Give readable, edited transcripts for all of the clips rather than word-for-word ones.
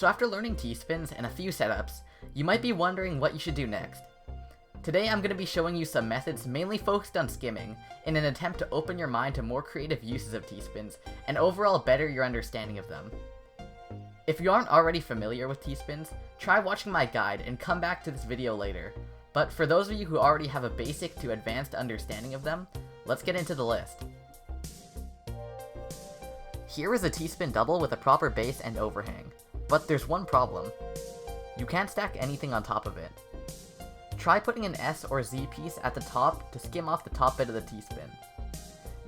So after learning T-spins and a few setups, you might be wondering what you should do next. Today I'm going to be showing you some methods mainly focused on skimming, in an attempt to open your mind to more creative uses of T-spins, and overall better your understanding of them. If you aren't already familiar with T-spins, try watching my guide and come back to this video later. But for those of you who already have a basic to advanced understanding of them, let's get into the list. Here is a T-spin double with a proper base and overhang, but there's one problem. You can't stack anything on top of it. Try putting an S or Z piece at the top to skim off the top bit of the T-spin.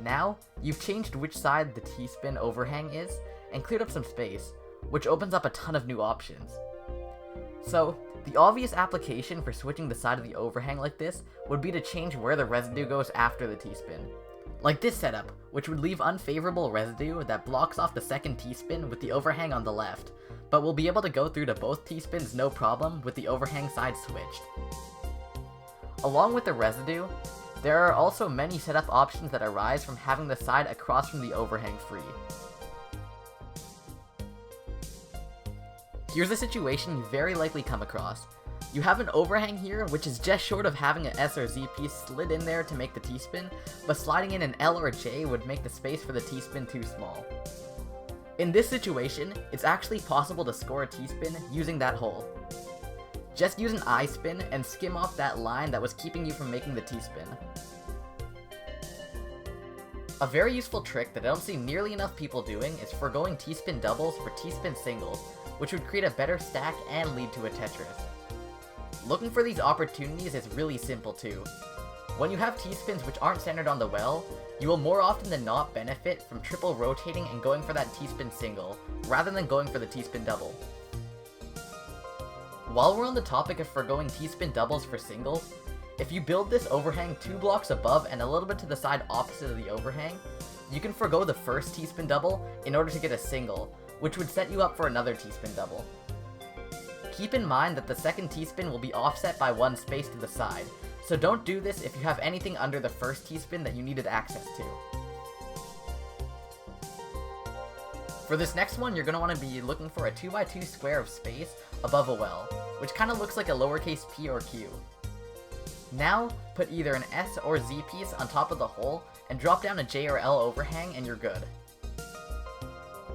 Now, you've changed which side the T-spin overhang is, and cleared up some space, which opens up a ton of new options. So, the obvious application for switching the side of the overhang like this would be to change where the residue goes after the T-spin. Like this setup, which would leave unfavorable residue that blocks off the second T-spin with the overhang on the left, but will be able to go through to both T-spins no problem with the overhang side switched. Along with the residue, there are also many setup options that arise from having the side across from the overhang free. Here's a situation you very likely come across. You have an overhang here which is just short of having an S or Z piece slid in there to make the T-spin, but sliding in an L or a J would make the space for the T-spin too small. In this situation, it's actually possible to score a T-spin using that hole. Just use an I-spin and skim off that line that was keeping you from making the T-spin. A very useful trick that I don't see nearly enough people doing is forgoing T-spin doubles for T-spin singles, which would create a better stack and lead to a Tetris. Looking for these opportunities is really simple too. When you have T-spins which aren't centered on the well, you will more often than not benefit from triple rotating and going for that T-spin single, rather than going for the T-spin double. While we're on the topic of forgoing T-spin doubles for singles, if you build this overhang 2 blocks above and a little bit to the side opposite of the overhang, you can forgo the first T-spin double in order to get a single, which would set you up for another T-spin double. Keep in mind that the second T-spin will be offset by one space to the side, so don't do this if you have anything under the first T-spin that you needed access to. For this next one, you're going to want to be looking for a 2x2 square of space above a well, which kind of looks like a lowercase p or q. Now, put either an S or Z piece on top of the hole, and drop down a J or L overhang and you're good.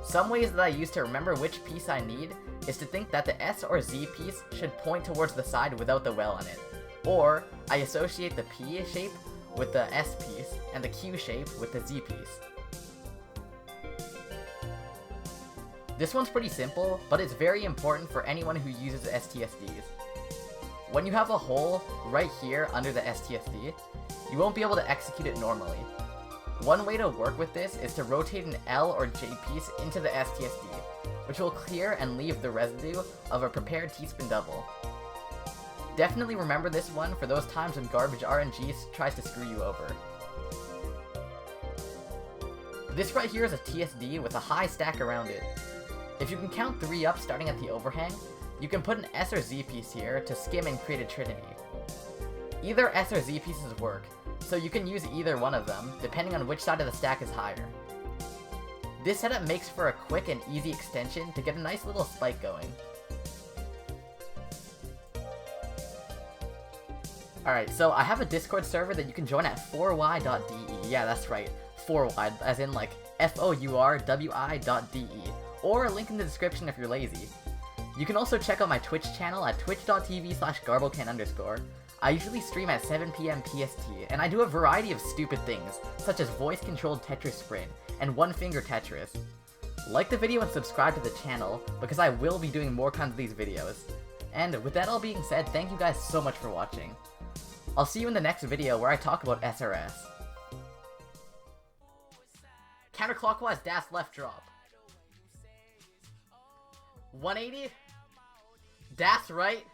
Some ways that I use to remember which piece I need is to think that the S or Z piece should point towards the side without the well in it, or I associate the P shape with the S piece and the Q shape with the Z piece. This one's pretty simple, but it's very important for anyone who uses STSDs. When you have a hole right here under the STSD, you won't be able to execute it normally. One way to work with this is to rotate an L or J piece into the STSD, which will clear and leave the residue of a prepared T-spin double. Definitely remember this one for those times when garbage RNG tries to screw you over. This right here is a TSD with a high stack around it. If you can count 3 up starting at the overhang, you can put an S or Z piece here to skim and create a trinity. Either S or Z pieces work, so you can use either one of them, depending on which side of the stack is higher. This setup makes for a quick and easy extension to get a nice little spike going. Alright, so I have a Discord server that you can join at 4y.de. Yeah, that's right, 4y, as in like fourwi.de, or a link in the description if you're lazy. You can also check out my Twitch channel at twitch.tv/garbocan_. I usually stream at 7 PM PST, and I do a variety of stupid things, such as voice-controlled Tetris Sprint, and one-finger Tetris. Like the video and subscribe to the channel, because I will be doing more kinds of these videos. And with that all being said, thank you guys so much for watching. I'll see you in the next video where I talk about SRS. Counterclockwise dash left drop. 180? Dash right?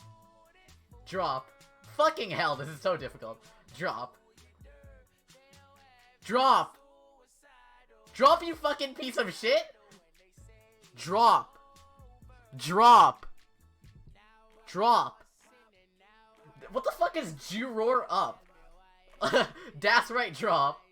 Drop. Fucking hell, this is so difficult. Drop. Drop! Drop, you fucking piece of shit! Drop. Drop. Drop. What the fuck is Juror up? Dash right drop.